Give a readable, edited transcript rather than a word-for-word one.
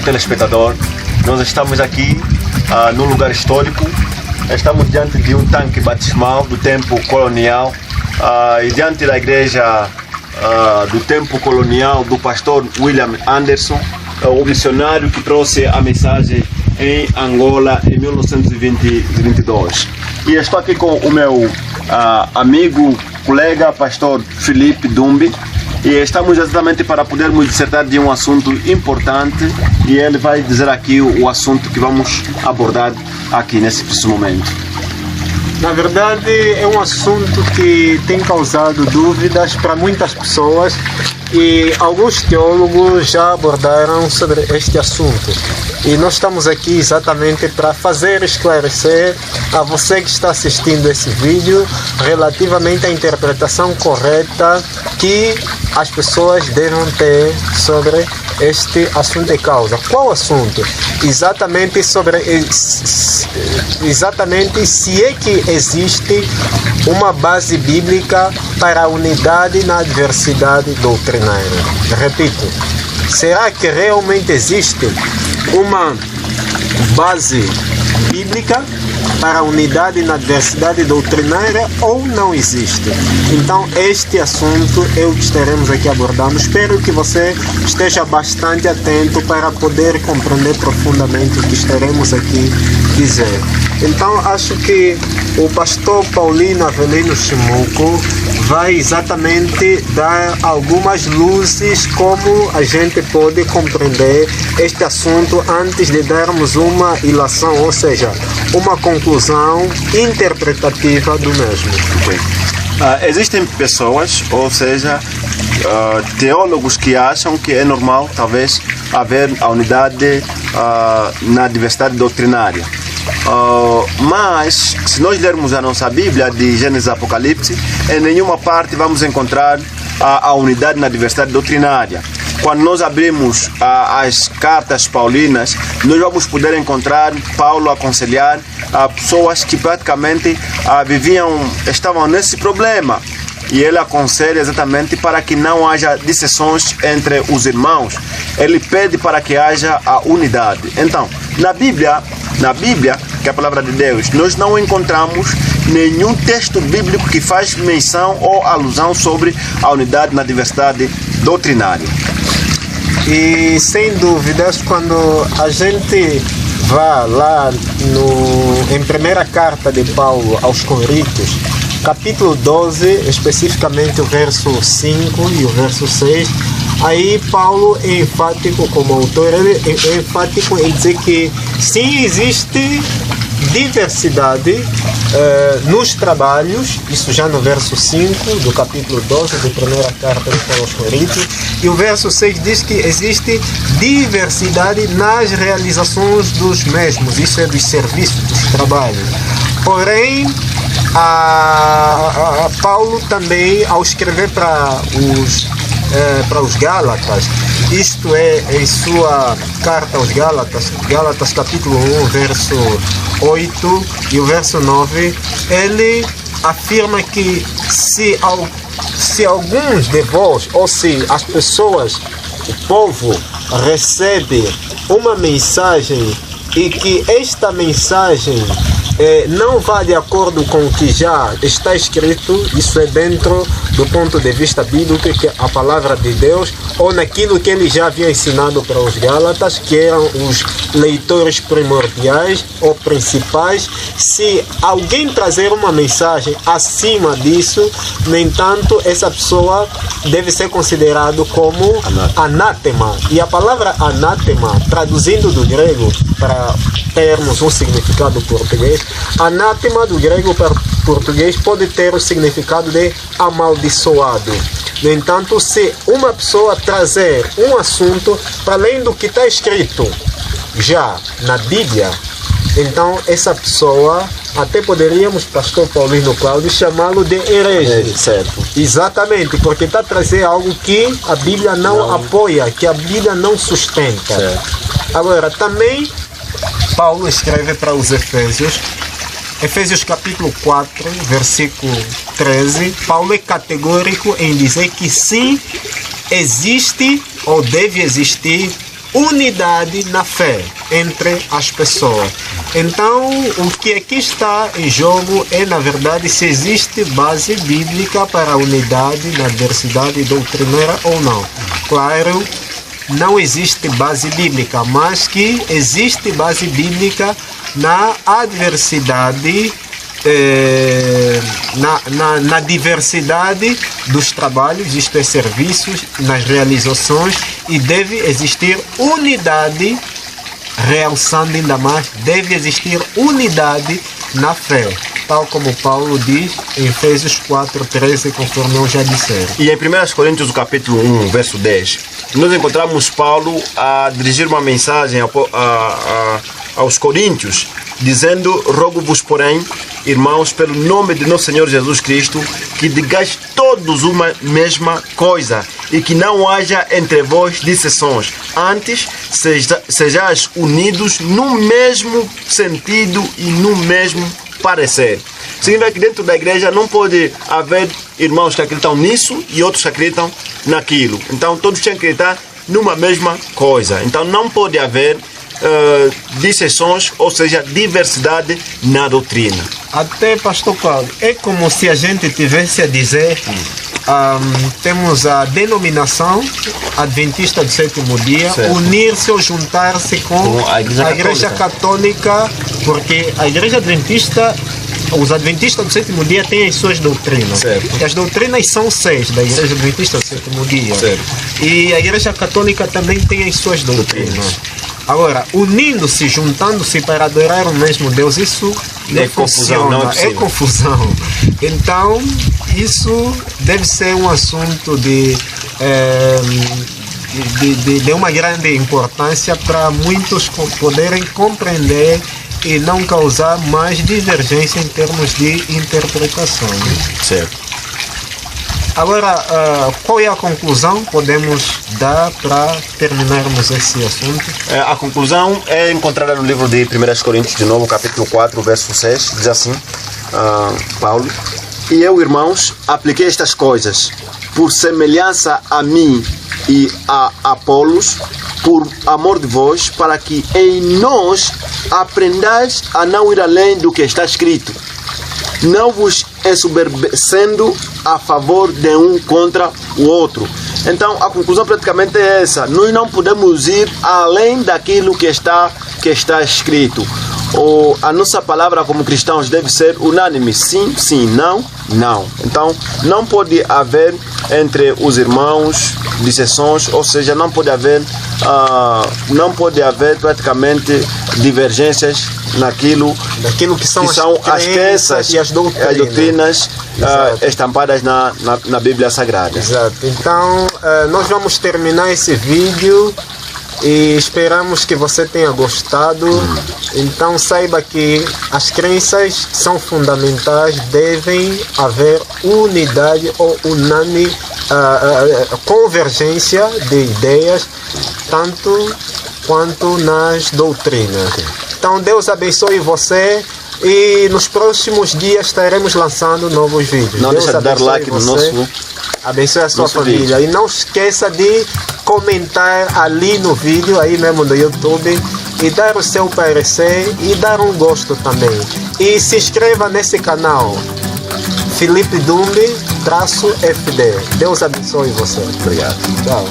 telespectador, nós estamos aqui num lugar histórico. Estamos diante de um tanque batismal do tempo colonial e diante da igreja do tempo colonial do pastor William Anderson, o missionário que trouxe a mensagem em Angola em 1922. E estou aqui com o meu amigo, colega, pastor Felipe Dumbi, e estamos exatamente para podermos dissertar de um assunto importante, e ele vai dizer aqui o assunto que vamos abordar aqui nesse preciso momento. Na verdade, é um assunto que tem causado dúvidas para muitas pessoas e alguns teólogos já abordaram sobre este assunto. E nós estamos aqui exatamente para fazer esclarecer a você que está assistindo esse vídeo relativamente à interpretação correta que as pessoas devem ter sobre este assunto de causa. Qual assunto? Exatamente se é que existe uma base bíblica para a unidade na diversidade doutrinária. Repito, será que realmente existe uma base bíblica para a unidade na diversidade doutrinária ou não existe? Então este assunto é o que estaremos aqui abordando. Espero que você esteja bastante atento para poder compreender profundamente o que estaremos aqui dizer. Então acho que o pastor Paulino Avelino Chimuco vai exatamente dar algumas luzes como a gente pode compreender este assunto antes de darmos uma ilação, ou seja, uma conclusão interpretativa do mesmo. Existem pessoas, ou seja, teólogos que acham que é normal talvez haver a unidade na diversidade doutrinária. Mas se nós lermos a nossa Bíblia de Gênesis e Apocalipse, em nenhuma parte vamos encontrar a unidade na diversidade doutrinária. Quando nós abrimos as cartas paulinas, nós vamos poder encontrar Paulo aconselhar pessoas que praticamente estavam nesse problema. E ele aconselha exatamente para que não haja dissensões entre os irmãos. Ele pede para que haja a unidade. Então, na Bíblia, que é a palavra de Deus, nós não encontramos nenhum texto bíblico que faz menção ou alusão sobre a unidade na diversidade doutrinária. E sem dúvidas, quando a gente vai lá em primeira carta de Paulo aos Coríntios, capítulo 12, especificamente o verso 5 e o verso 6, aí Paulo é enfático como autor, ele é enfático em dizer que sim, existe diversidade nos trabalhos, isso já no verso 5 do capítulo 12 da primeira carta de Paulo aos Coríntios, e o verso 6 diz que existe diversidade nas realizações dos mesmos, isso é dos serviços, dos trabalhos. Porém, Paulo também, ao escrever para os Gálatas, isto é, em sua carta aos Gálatas capítulo 1, verso 8 e o verso 9, ele afirma que se alguns de vós, ou se as pessoas, o povo, recebe uma mensagem e que esta mensagem não vai de acordo com o que já está escrito, isso é dentro do ponto de vista bíblico, que é a palavra de Deus, ou naquilo que ele já havia ensinado para os Gálatas, que eram os leitores primordiais ou principais. Se alguém trazer uma mensagem acima disso, no entanto, essa pessoa deve ser considerado como anátema. E a palavra anátema, traduzindo do grego para termos um significado português, anátema do grego para português pode ter o significado de amaldiçoado. No entanto, se uma pessoa trazer um assunto para além do que está escrito já na Bíblia, então essa pessoa, até poderíamos, pastor Paulino Cláudio, chamá-lo de herege. Certo. Exatamente, porque está trazendo algo que a Bíblia não apoia, que a Bíblia não sustenta. Certo. Agora, também Paulo escreve para os Efésios capítulo 4, versículo 13, Paulo é categórico em dizer que sim, existe ou deve existir unidade na fé entre as pessoas. Então, o que aqui está em jogo é, na verdade, se existe base bíblica para a unidade na diversidade doutrinária ou não. Claro, não existe base bíblica, mas que existe base bíblica na adversidade, na diversidade dos trabalhos, isto é, serviços, nas realizações, e deve existir unidade, realçando ainda mais, deve existir unidade na fé, tal como Paulo diz em Efésios 4:13, conforme eu já disse. E em 1 Coríntios, capítulo 1, verso 10, nós encontramos Paulo a dirigir uma mensagem aos coríntios, dizendo: rogo-vos, porém, irmãos, pelo nome de nosso Senhor Jesus Cristo, que digais todos uma mesma coisa, e que não haja entre vós dissensões. Antes, sejais unidos no mesmo sentido e no mesmo parecer. Significa que dentro da igreja não pode haver irmãos que acreditam nisso e outros que acreditam naquilo. Então todos têm que acreditar numa mesma coisa. Então não pode haver dissensões, ou seja, diversidade na doutrina. Até, pastor Paulo, é como se a gente tivesse a dizer, temos a denominação adventista do sétimo dia, certo, unir-se ou juntar-se com a igreja católica, porque a igreja adventista, os adventistas do sétimo dia têm as suas doutrinas. Certo. E as doutrinas são 6 da igreja adventista do sétimo dia. Certo. E a igreja católica também tem as suas doutrinas. Agora, unindo-se, juntando-se para adorar o mesmo Deus, isso não funciona, não é é confusão. Então, isso deve ser um assunto de uma grande importância para muitos poderem compreender e não causar mais divergência em termos de interpretação. Certo. Agora, qual é a conclusão que podemos dar para terminarmos esse assunto? A conclusão é encontrada no livro de 1 Coríntios, de novo, capítulo 4, verso 6, diz assim, Paulo: e eu, irmãos, apliquei estas coisas por semelhança a mim e a Apolos, por amor de vós, para que em nós aprendais a não ir além do que está escrito, não vos ensoberbecendo a favor de um contra o outro. Então a conclusão praticamente é essa: nós não podemos ir além daquilo que está escrito. A nossa palavra como cristãos deve ser unânime: sim, sim, não, não. Então não pode haver entre os irmãos dissensões, ou seja, não pode haver praticamente divergências naquilo que são as crenças e as doutrinas estampadas na Bíblia Sagrada. Exato. Então nós vamos terminar esse vídeo e esperamos que você tenha gostado. Então saiba que as crenças são fundamentais, devem haver unidade ou convergência de ideias, tanto quanto nas doutrinas. Então Deus abençoe você e nos próximos dias estaremos lançando novos vídeos. Não Deus deixa de dar like no nosso... Abençoe a sua família. vídeo. E não esqueça de comentar ali no vídeo, aí mesmo no YouTube, e dar o seu parecer e dar um gosto também. E se inscreva nesse canal, Felipe Dumbi _FD. Deus abençoe você. Obrigado. Tchau.